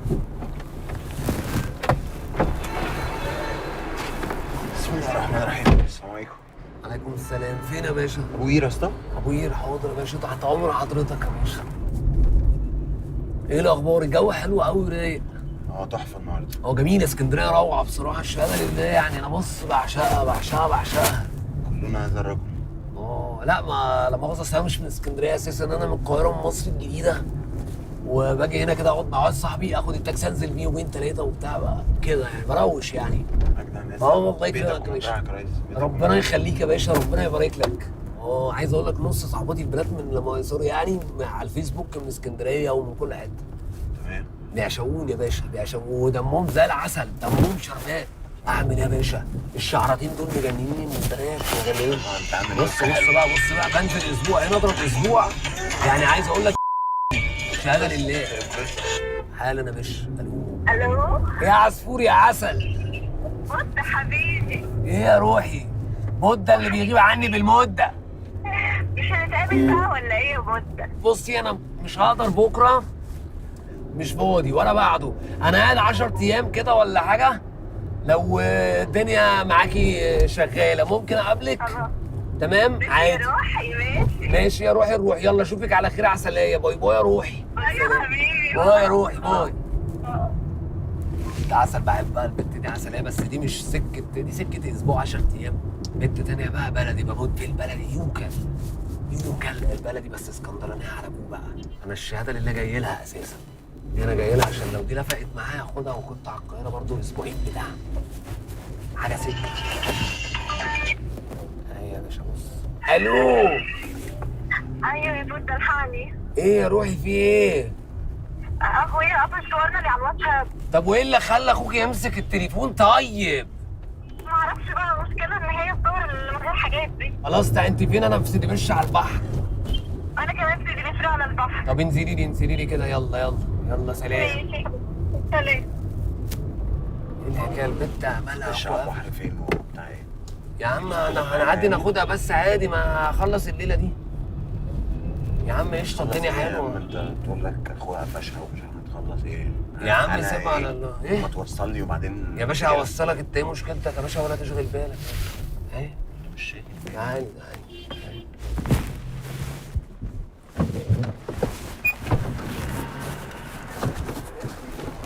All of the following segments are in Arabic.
بسم الله الرحمن الرحيم. السلام عليكم. عليكم السلام. فين يا باشا؟ ابو قير يا اسطى. ابو قير، حاضر يا باشا، تحت امر حضرتك يا باشا. ايه الاخبار؟ الجو حلو قوي ورايق. تحفه النهارده. جميل، اسكندريه روعه بصراحه، الشهاده لله يعني. انا بص بعشقها بعشقها بعشقها. كلنا هذا الرجل. لا، ما لا مؤاخذه، أصل انا مش من اسكندريه اساسا، انا من القاهره، من مصر الجديده. وباجي هنا كده اقعد مع واحد صاحبي، اخد التاكسي انزل بيه يومين ثلاثه وبتاع بقى كده يعني، بروش يعني. اجدع ناس. والله بيتك يكرمك يا باشا. ومطرحك يا ريس. ربنا يخليك يا باشا، ربنا يبارك لك. عايز اقول لك نص صحباتي البنات من لما سوري يعني على الفيسبوك من اسكندريه ومن كل حته. تمام. بيعشقوني يا باشا، بيعشقوني، ودمهم زي العسل، دمهم شربات. اعمل ايه يا باشا؟ الشعرتين دول مجننين البنات مجننين. انت عامل بص بقى بنزل اسبوع هنا، اضرب اسبوع يعني. عايز اقول لك شهاده لله. حالا يا باشا. الو يا عصفور يا عسل. بص حبيبي، ايه يا روحي؟ بودة اللي بيغيب عني بالمده. مش هنتقابل سوا ولا ايه يا بودة؟ بصي انا مش هقدر بكره، مش فاضي ولا بعده. انا قاعد 10 ايام كده ولا حاجه. لو الدنيا معاكي شغاله ممكن اقابلك. خلاص تمام يا عادي. روحي ماشي. ماشي يا روحي، الروح يلا اشوفك على خير عسليه. باي باي يا روحي. باي يا حبيبي. باي يا روحي باي. ده عسل، بحبها البت دي عسليه، بس دي مش سكه، دي سكه اسبوع 10 ايام. بنت تانية بقى بلدي، بموت في البلدي. يوكل البلدي، بس اسكندرانيه على ابوه بقى. انا الشهاده اللي جاي لها اساسا دي، انا جاي لها عشان لو دي لفقت معايا اخدها، وكنت على القاهره برضه الاسبوعين بتاعها حاجه سكه. اهي يا باشا بص. الو. ايوه يا بودة الحقني. ايه يا روحي في ايه؟ اخويا قفش صورنا اللي على الواتساب. طب وايه اللي خلى اخوك يمسك التليفون طيب؟ ما اعرفش بقى، المشكله ان هي الصور اللي من غير حاجات دي. خلاص انت فين؟ انا في سيدي بشر على البحر. انا كمان في بنفرق على البحر. طب انزلي لي كده، يلا سلام. ماشي سلام. ايه الحكايه البت عمالها مش على البحر فين وبتاع ايه؟ يا عم انا هنعدي ناخدها بس عادي، ما هخلص الليله دي يا عم. قشطه الدنيا حلوه. انت تقول لك اخويا قفشها ومش هتخلص ايه؟ يا عم أنا سيبها على الله. ما توصل لي وبعدين يا باشا هوصلك، انت ايه مشكلتك يا باشا؟ ولا تشغل بالك. اهي مش شايف. تعالى.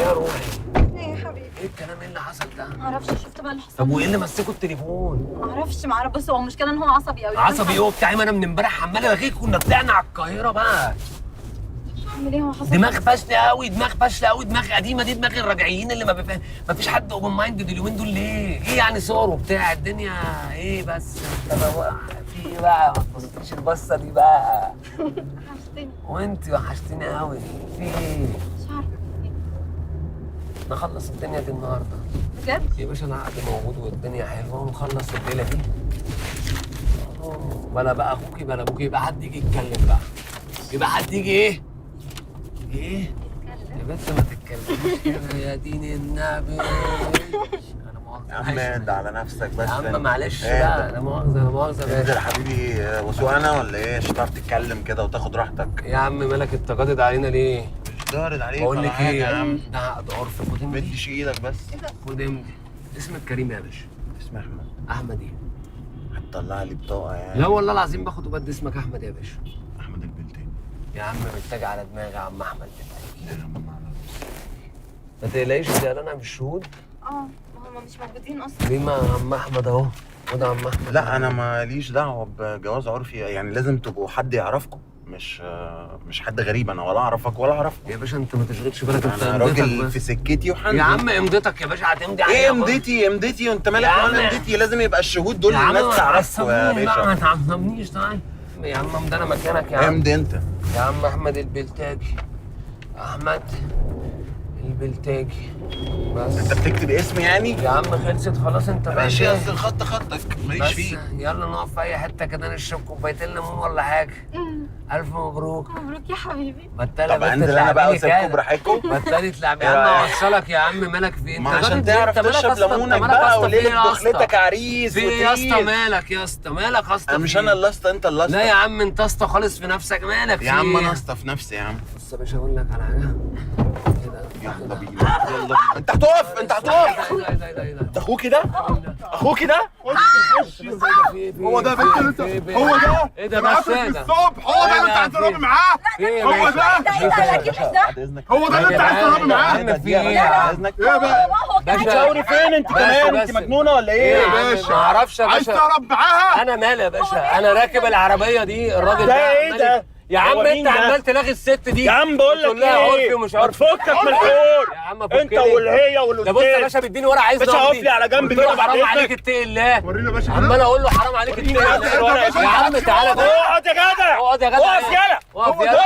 يا روحي ايه يا حبيبي؟ ايه الكلام؟ ايه اللي حصل ده؟ معرفش، شفت بقى اللي حصل. طب وايه اللي مسكوا التليفون؟ معرفش بص، هو المشكله ان هو عصبي قوي. عصبي ايه وبتاع؟ ما انا من امبارح عمال الغيك، كنا طلعنا على القاهره بقى. اعمل ايه؟ هو حصل دماغ فاشله قوي، دماغ قديمه دي، دماغ الراجعين اللي ما فيش حد اوبن مايند اليومين دول. ليه؟ ايه يعني صور وبتاع الدنيا ايه؟ بس انت بقى في ايه بقى؟ ما تبصيش البصه دي بقى. وحشتني. وانت وحشتني قوي. في ايه؟ مش عارفه نخلص الدنيا دي النهارده بجد. يا باشا. انا قاعد موجود والدنيا حلوه، ونخلص الليله دي. بلا بقى اخوكي بلا ابوكي، يبقى حد يجي يتكلم بقى. يبقى حد يجي ايه؟ يا بنت ما تتكلميش كده يا دين النبي. انا مؤاخذه يا عم اهدى على نفسك بس. يا عم معلش اهدى. بقى، انا مؤاخذه انزل باشا. يا حبيبي. وسوق انا ولا ايه؟ مش هتعرف تتكلم كده وتاخد راحتك. يا عم مالك انت جادد علينا ليه؟ مش دارد عليك بقول ولا لك حاجة ايه يا عم. ده عقد عرف. خد امضي. مديش ايدك بس. خد امضي. اسمك كريم يا باشا. اسمي احمد. احمد ايه؟ هتطلع لي بطاقه يعني؟ لا والله العظيم باخد وبدي اسمك احمد يا باشا. احمد البلتاني. يا عم محتاج على دماغي يا عم احمد. لا يا عم ما تقلقيش، دي انا مش شهود. ما هم مش موجودين اصلا. ليه؟ ما عم احمد اهو. خد يا عم احمد. لا انا ماليش دعوه بجواز عرفي، يعني لازم تبقوا حد يعرفكم، مش حد غريب. انا ولا اعرفك ولا اعرفك. يا باشا انت ما تشغلش بالك، انت انا امضتك راجل بس. في سكتي وحن. يا عم امضتك يا باشا، هتمضي عليها. ايه امضتي وانت مالك؟ يا عم. وانا امضتي لازم يبقى الشهود دول يا عم الناس تعرفكم يا لا ما باشا. تعصبنيش. تعال يا عم، امضي انا مكانك يا عم. امضي انت يا عم احمد البلتاجي. احمد البلتاجي بس. انت بتكتب اسمي يعني؟ يا عم خلصت خلاص، انت بقى ماشي، جاهز. اصل الخط خطك ماليش بس فيه. يلا نقف في اي حته كده نشرب كوبايتين ليمون ولا حاجه. الف مبروك. مبروك يا حبيبي. طب انزل انا بقى واسيبكم براحتكم. بطلي تلعب يا عم. اوصلك يا عم. مالك في ما عشان تعرف تشرب ليمونك بقى وليلة دخلتك عريس في ايه يا اسطى؟ وتريس. مالك يا اسطى؟ مالك يا اسطى؟ مش انا اللي اسطى، انت اللي اسطى. لا يا عم انت اسطى خالص في نفسك. مالك يا عم في انا ايه؟ اسطى في نفسي يا عم. بص يا باشا اقول لك على حاجه كده. يلا بينا يلا بينا. انت هتقف انت هتقف. انت اخوكي ده؟ اخوكي ده؟ هو ده بنت لسه هو ده ايه ده معاك بس ايه من ده؟ الصبح هو ده اللي انت عايز تضرب معاه هو ده اكيد مش ده. بعد اذنك هو ده اللي انت عايز تضرب معاه عم في ايه؟ بعد اذنك. ايه بقى بتشاوري فين انت كمان؟ انت مجنونه ولا ايه ايه؟ يا باشا؟ ما اعرفش يا عايز باشا. تهرب معاها انا مالي يا باشا؟ انا راكب العربيه دي، الراجل ده ده ايه عمال- ده؟ يا عم هو انت مين ده؟ عمال تلاغي الست دي يا عم بقول لك وتقول لها عرفي ايه؟ ومش ما عرفي. تفكك من الحوار. يا عم انت فكني. والهي ده بص يا والاستاذ. باشا بيديني ورقه عايز باشا نقضي. اقف لي على جنب قلت له كده بعد حرام عليك اذنك. اتقي الله. ورينا يا باشا عمال اقول له حرام عليك اتقي الله. يا عم تعالى بقى. اقعد يا جدع. اقعد يا جدع. اقف يلا.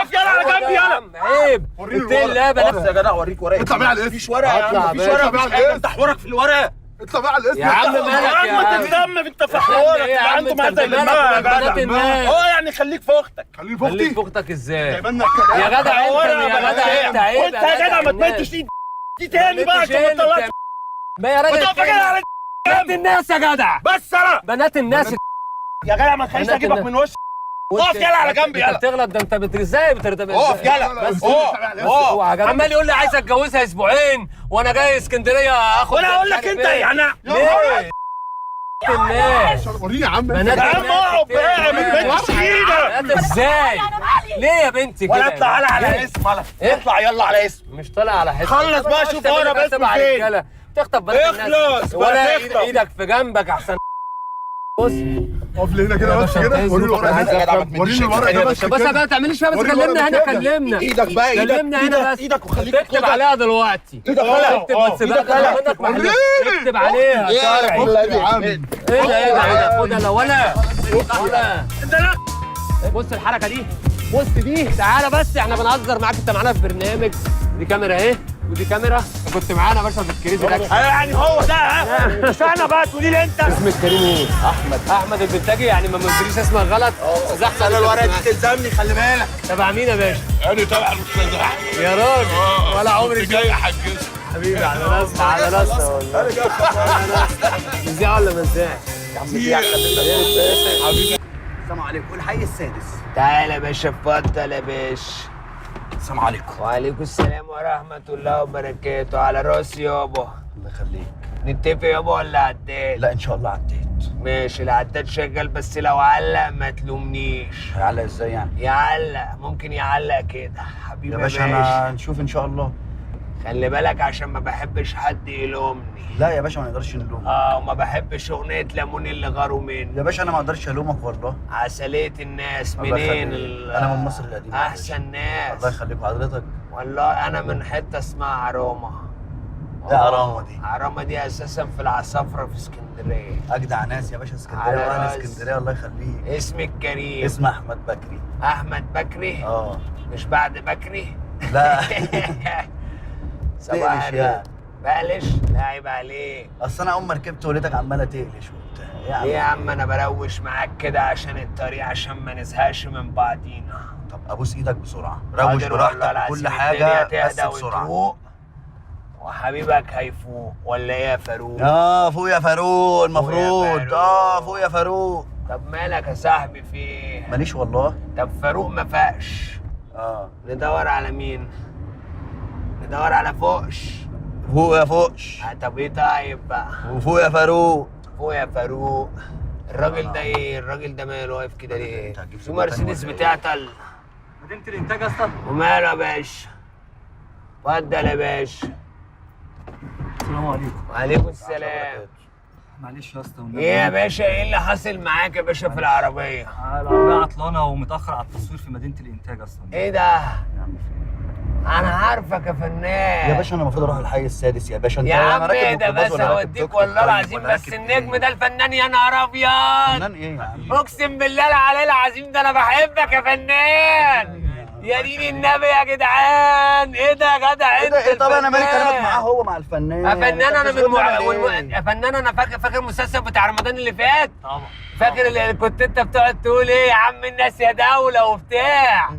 اقف يلا على جنب يا يلا. عم عيب. وريني اتقي الله الورق. بص بلاش. يا جدع اوريك ورقه. اطلع بقى على الاسم. مفيش ورقه يا اطلع عم مفيش باشا. ورقه. اطلع مفيش بقى على حاجه. افتح ورقك في الورقه. اطلع بقى على الاسم يا عم مالك يا ما عم؟ تتدم انت في حوارك. ايه يا عم عنده انت مادة مالك للماء يا بنات جدع. الناس؟ يعني خليك في اختك. خليني خليك فوقتي فوقتك ازاي؟ جايبنا الكلام يا جدع انت يا جدع انت عيب. وانت يا جدع ما تمدش دي تاني بقى عشان ما تطلعش. ما يا راجل ما تقف يا جدع على بنات الناس يا جدع. بس انا بنات الناس يا جدع ما تخليش بنات اجيبك الناس. من وشك. اقف يلا على جنب انت يلا. بتغلط ده انت ازاي بترتب اقف يلا. بس اقف. عمال يقول لي عايز اتجوزها اسبوعين وانا جاي اسكندريه اخد وانا اقول لك انت يعني ليه؟ الناس وريني يا عم بنات يا عم اقف بقى ما تمدش ايدك. انت ازاي؟ ليه يا بنتي كده؟ ولا اطلع على اسم ولا اطلع يلا على اسم. مش طالع على حته. خلص بقى شوف ورا بس فين. تخطف بنات الناس اخلص بقى ولا تخطف. ايدك في جنبك احسن. بص اقف لي هنا كده يا بس باشا كده انت وريني الورق عايز يا جدع ما ده تمدش وريني الورق ايدك. ده بس بس كده بقى تعمليش فيها بس وريني كلمنا ورا هنا كده. كلمنا ايدك بقى كلمنا هنا بس ايدك وخليك تكتب عليها دلوقتي ايدك غلط. اكتب بس بقى ايدك غلط. منك محل وريني. اكتب عليها شرعي. يا عم ايه ده ايه ده ايه ده خدها لا ولا انت لا بص الحركه دي بص دي تعالى بس احنا بنهزر معاك انت معانا في برنامج دي كاميرا اهي ودي كاميرا كنت معانا يا باشا في الكريزي الاكشن يعني هو ده ها مش انا بقى تقولي لي انت. اسمك كريم ايه؟ احمد البنتاجي يعني ما قلتليش اسمك غلط زحمه انا الورقه دي تلزمني خلي بالك. تبع مين يا باشا؟ انا تبع الاستاذ احمد يا راجل ولا عمري جاي احجز حبيبي على راسنا على راسنا والله مذيع ولا مذيع؟ السلام عليكم الحي السادس. تعالى يا باشا اتفضل يا باشا. السلام عليكم. وعليكم السلام ورحمة الله وبركاته على راسي يابا. الله يخليك. نتفق يابا ولا عداد؟ لا ان شاء الله عديت. ماشي العداد شغال بس لو علق ما تلومنيش. هيعلق ازاي يعني؟ يعلق ممكن يعلق كده حبيبي يا باشا انا نشوف ان شاء الله. خلي بالك عشان ما بحبش حد يلومني. لا يا باشا ما نقدرش نلومك. وما بحبش اغنية ليمون اللي غاروا مني. يا باشا انا ما اقدرش الومك والله. عسلية الناس الله منين يخليك. انا من مصر القديمه. احسن ناس. الله يخليك حضرتك. والله انا من حته اسمها عرامه. ايه عرامه دي؟ عرامه دي اساسا في العصافره في اسكندريه. اجدع ناس يا باشا اسكندريه على واهل راس. اسكندريه الله يخليك. اسمك كريم. اسم احمد بكري. احمد بكري. مش بعد بكري. لا صباح تقلش يعني. بقلش لا عيب عليك. اصل انا اول ما ركبت وليتك عماله تقلش وبتاع. ليه يا عم انا بروش معاك كده عشان الطريق عشان ما نزهقش من بعضينا. طب ابوس ايدك بسرعه. روش حاضر والله براحتك العظيم وكل حاجه الدنيا بس تهدى بسرعه. وتروق وحبيبك هيفوق ولا ايه يا فاروق؟ فوق يا فاروق المفروض. فاروق. فوق يا فاروق. طب مالك يا صاحبي في ايه؟ ماليش والله. طب فاروق ما فاقش. ندور على مين؟ ندور على فوقش. فوق يا فوقش. طب ايه طيب بقى؟ وفوق يا فاروق. فوق يا فاروق. الراجل ده ايه؟ الراجل ده ماله واقف كده ليه؟ انت هتجيب في سكوت تاني مرسيدس ولا إيه؟ بتعطل. مدينة الإنتاج أصلا. وماله يا باشا؟ اتفضل يا باشا. السلام عليكم. وعليكم السلام. معلش يا اسطى. ايه يا باشا ايه اللي حاصل معاك يا باشا في العربية؟ العربية عطلانة ومتأخر على التصوير في مدينة الإنتاج أصلا. ايه ده؟ انا عارفك يا فنان. يا باشا انا المفروض اروح الحي السادس يا باشا. انت يا عم راكب ايه ده ميكروباص بس ولا راكب اوديك توك توك والله طيب العظيم ولا بس راكب النجم إيه؟ ده الفنان يا نهار ابيض. فنان ايه يا عم؟ اقسم بالله العلي العظيم ده انا بحبك يا فنان. يا دين النبي يا جدعان ايه ده يا جدع انت؟ ايه طب انا مالي كلامك معاه هو مع الفنان. يا فنان انا من من يا فنان انا فاكر المسلسل بتاع رمضان اللي فات. طبعا. فاكر اللي كنت انت بتقعد تقول ايه يا عم الناس يا دوله وبتاع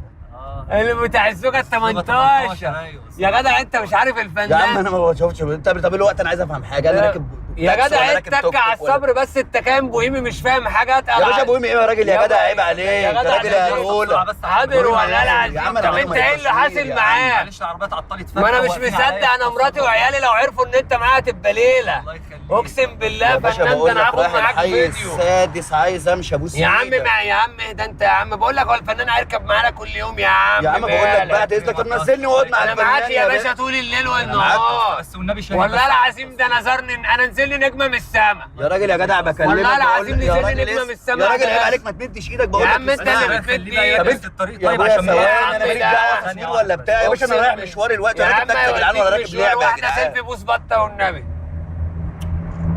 اللي بتاع الزوجه ال 18. أيوه. يا جدع انت مش عارف يا عم الفنان. انا ما بشوفش. طب الوقت انا عايز افهم حاجه. انا راكب يا تاكسي جدع ولا انت راكب توك تك على توك ولا- الصبر بس، انت كام بوهيمي مش فاهم حاجه اتقل يا باشا بوهيمي ايه يا راجل يا جدع عيب عليك يا يا جدع راجل يا الاولى حاضر ولا لا؟ يا عم طب أنا انت ايه اللي حاصل معاك؟ معلش العربيات عطلت فجأة ما انا مش وواقفين مصدق، عليا. انا مراتي وعيالي لو عرفوا ان انت معاها تبقى ليله. الله يخليك. اقسم بالله يا باشا فنان، ده بقول انا لك هاخد رايح معاك الحي فيديو. السادس عايز امشي ابوس يا عم إيدك. يا عم اهدى انت يا عم، بقول لك هو الفنان هيركب معانا كل يوم يا عم؟ يا عم بقول لك مالك؟ بعد اذنك طب نزلني واقعد مع انا الفنان معاك يا باشا طول الليل والنهار. بس والنبي شاهد والله بس. العظيم ده نزرني، انا نزل لي نجمه من السما. يا راجل يا جدع بكلمك والله بقول العظيم لك يا نزل لي راجل نجمة من السما. يا راجل ده عيب بس. عليك ما تمدش ايدك بقول يا لك عم انت استنى. اللي خليه بتمد بقى ايدك. يركز في الطريق يا طيب ابويا عشان ما ثواني يا انا عم ماليش ده. دعوه تصوير ولا بتاع يا باشا انا أقسم رايح بالله. مشوار الوقت يا ولا عم راكب تاكسي يا جدعان ولا راكب مشوار لعبه يا واحده جدعان سيلفي بوس بطه والنبي.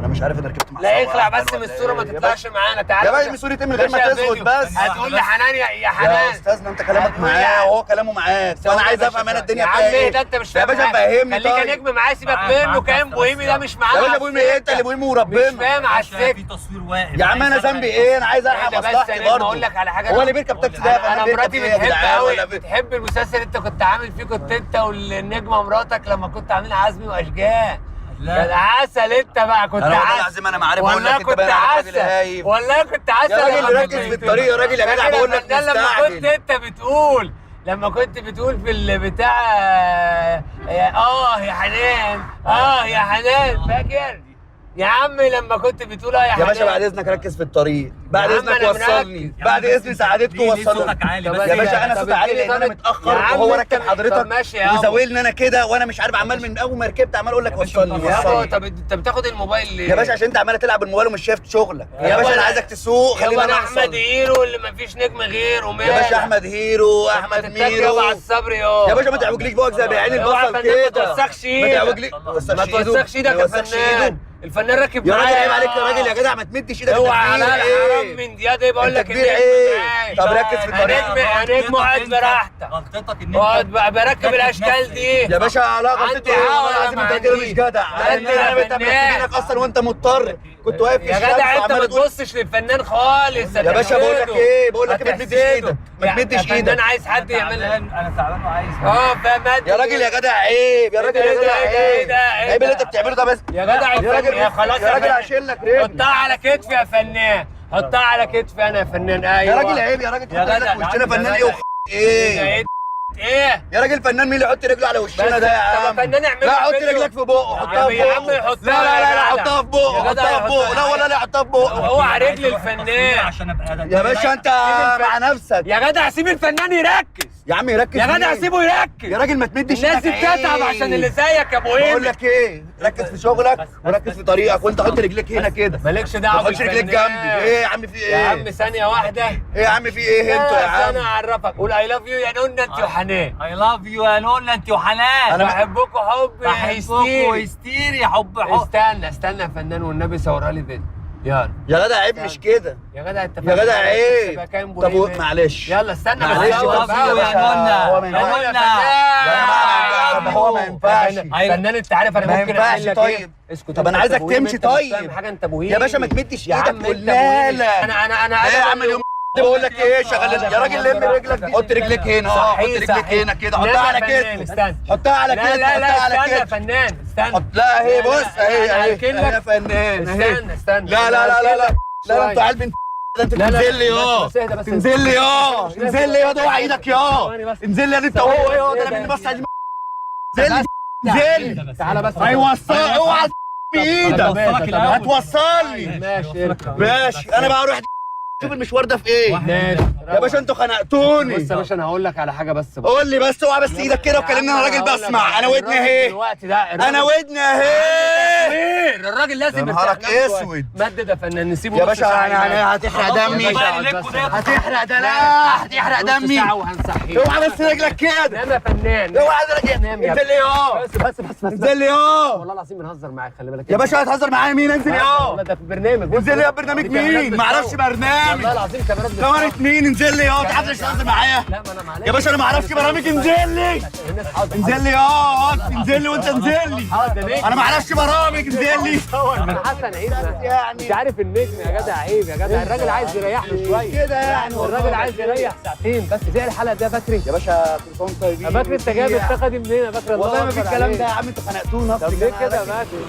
انا مش عارف انا ركبت مع لا سواق اخلع بس ولا من الصوره ما إيه. تطلعش معانا، تعالى يا باشا صورة ايه من غير ما باشا تسكت فيديو. بس هتقول لي حنان يا يا حنان. استاذنا انت كلامك هتقول معاه لي- وهو كلامه معاك ثواني وانا عايز يا افهم باشا. انا الدنيا يا فيها عم ايه ايه ده انت مش يا فاهم باشا حاجة. فهمني خليك يا طيب نجم معايا، سيبك معاك منه. كام بس بوهيمي ده يلا. مش معانا يا باشا على بوهيمي ايه انت اللي السكة. بوهيمي مش وربنا فاهم على عشان في السكه. تصوير واقف. يا عم انا ذنبي ايه انا عايز الحق ده بس مصلحتي انا برضه بقول لك على حاجه. هو اللي بيركب تاكسي ده يا فنان انا بيركب مراتي ايه يا بتحب جدعان قوي، ولا بتحب المسلسل اللي انت كنت عامل فيه، كنت انت والنجمه مراتك لما كنت عاملين عزمي واشجان. لا. كان عسل انت بقى، كنت انا والله عسل. العظيم انا ما عارف اقول والله لك انت كنت باين عليك راجل عسل، هايف والله كنت عسل. يا راجل لما ركز كنت في الطريق يا راجل يا جدع فاكر بقول لك الفنان لما كنت مستعجل انت بتقول، لما كنت بتقول في البتاع يا حنان، يا حنان، فاكر يا عم لما كنت بتقول يا حنان؟ يا باشا بعد اذنك ركز في الطريق بعد يا عم اذنك أنا وصلني مركز. بعد اذن سعادتكم ليه وصلوني صوتك عالي طب بس يا باشا انا طب صوتي عالي اديني لان انا طب- متاخر يا عم وهو انت راكب طب حضرتك ماشي يا عم. وزاولني انا كده وانا مش عارف عمال من اول ما ركبت عمال اقول لك باشا وصلني انت يابا وصلني طب انت بتاخد الموبايل ليه؟ يا باشا عشان انت عمال تلعب بالموبايل ومش شايف شغلك يا يابا باشا انا أنا- عايزك تسوق يابا خلينا انا نوصل احمد هيرو اللي مفيش نجم غيره، مالك؟ يا باشا احمد هيرو احمد ميرو على الصبر يا يا باشا ما تعوجليش بوقك زي بعين اوعى البصل فنان، ما كده توسخش ما ايدك. تعوجليش ما توسخش ايدك يا فنان، الفنان راكب يا راجل معايا. عيب عليك يا راجل يا جدع ما تمدش ايدك اوعى انت على كبير الحرام ايه من دي بقول انت لك كبير ايه طب ركز في الطريق يا نجم اقعد براحتك، غلطتك ان اقعد انت بقى بركب الاشكال دي. يا باشا لا غلطتي عندي ايه حق والله ولا العظيم ما انت كده عنديش؟ مش جدع عندي انا يا انت فنان. مركبينك اصلا وانت مضطر كنت واقف في يا الشمس جدع انت وعمال ما تقول تبصش للفنان خالص. يا باشا بقول لك ايه بقول لك ما تمدش ايدك ما تمدش الفنان ايدك عايز حد يعمل انا تعبان وعايز فمد يا راجل يا جدع عيب يا راجل يا جدع عيب عيب اللي انت بتعمله ده بس يا جدع يا راجل يا خلاص يا راجل هشيل لك رجلي حطها على كتفي يا فنان، حطها على كتفي انا يا فنان. ايوه يا راجل عيب يا راجل تحط جدع، رجلك في وشنا يا فنان جدع. ايه ايه ايه يا راجل فنان مين اللي يحط رجله على وشنا بس ده يا طب عم فنان اعمل لا حط فيديو. رجلك في بقه حطها في يا عم بقه يحطها لا لا لا يا لا جدع. حطها في بقه يا جدع حطها في بقه لا ولا لا حطها في بقه اوعى رجل الفنان عشان ابقى يا باشا انت مع نفسك يا جدع سيب الفنان يركز يا عم يركز يا جدع مين؟ سيبه يركز. يا راجل ما تمدش الناس دي ايدك بتتعب عيب. عشان اللي زيك يا ابو بقول هيم. لك ايه ركز في شغلك وركز في طريقك وانت حط رجليك هنا كده مالكش ما دعوه تحطش رجليك جنبي ايه يا عم في ايه يا عم ثانيه واحده. ايه يا عم في ايه انتوا يا عم انا اعرفك قول اي لاف يو يا نونا انت وحنان. اي لاف يو يا نونا انت وحنان. انا بحبكم حب بحبكم هستيري. هستيري حب استنى يا فنان والنبي صورها لي فيديو. يلا يا جدع عيب مش كده يا جدع انت يا جدع عيب تبقى كام طب بوهيم؟ معلش يلا استنى معلش بس بس يا باشا، نونا. هو ما يا ينفعش. نونا. هو ما ينفعش فنان انت عارف انا ما ممكن ينفعش اعمل لك طيب. ايه؟ اسكت طب انت انا عايزك بوهيم، تمشي انت مش طيب. فاهم حاجه انت بوهيم يا باشا ما تمدش يا ايدك عم انت قلنا بوهيم. لك انا ايه يا عم اليوم بقول لك ايه شغال يا راجل لم رجلك دي حط رجلك هنا حط رجلك هنا كده حطها على كتفك حطها على كتفك لا لا حطها على استنى يا كتفك فنان استنى. لا اهي بص اهي أنا اهي هركن لك. يا فنان اهي استنى لا لا لا لا لا لا انت عيل بنت ده انت لا، لا، تنزل لي بس اهدى بس. تنزل لي تنزل لي اوعى ايدك انزل لي انت هو ده انا مني بس عايز انزل انزل تعالى بس. هيوصل اوعى بايدك هتوصلك الأول. هتوصلني ماشي اركب. ماشي انا بقى اروح شوف المشوار ده في ايه ماشي يا باشا انتوا خنقتوني بص يا باشا انا هقول لك على حاجه بس قول لي بس اوعى بس ايدك كده وكلمني انا راجل بسمع انا ودني اهي الوقت ده انا ودني اهي الراجل لازم يا نهارك يفتح نفسه. اسود. مدد يا فنان نسيبه يا نص باشا ساعة انا ينام. هتحرق دمي يا باشا بس. هتحرق ده لا هتحرق نص دمي ساعة وهنصحيه. اوعى بس رجلك كده نام يا فنان. اوعى رجلك نام يا انزل لي بس انزل لي والله العظيم بنهزر معاك خلي بالك يا باشا هتهزر معايا مين انزل والله ده في برنامج بص. انزل لي يا برنامج دي كاميرات مين معرفش بتصور. برنامج والله العظيم كاميرات كاميرا بتصور. مين انزل لي تعرفش تهزر معايا لا ما انا معلش يا باشا انا معرفش برامج انزل لي الناس حاضر انزل لي انزل لي وانت انزل لي انا معرفش برامج انزل لي من حسن عيد يعني مش عارف النجم يا جدع عيب يا جدع الراجل عايز يريح له شويه كده يعني الراجل عايز يريح ساعتين بس زي الحلقه دي يا بكري يا باشا كل سنه وانتم طيبين يا بكري انت جايب الثقه دي منين يا بكري والله ما في أكبر الكلام عليك. ده يا عم انتوا خنقتونا طب ليه كده يا بكري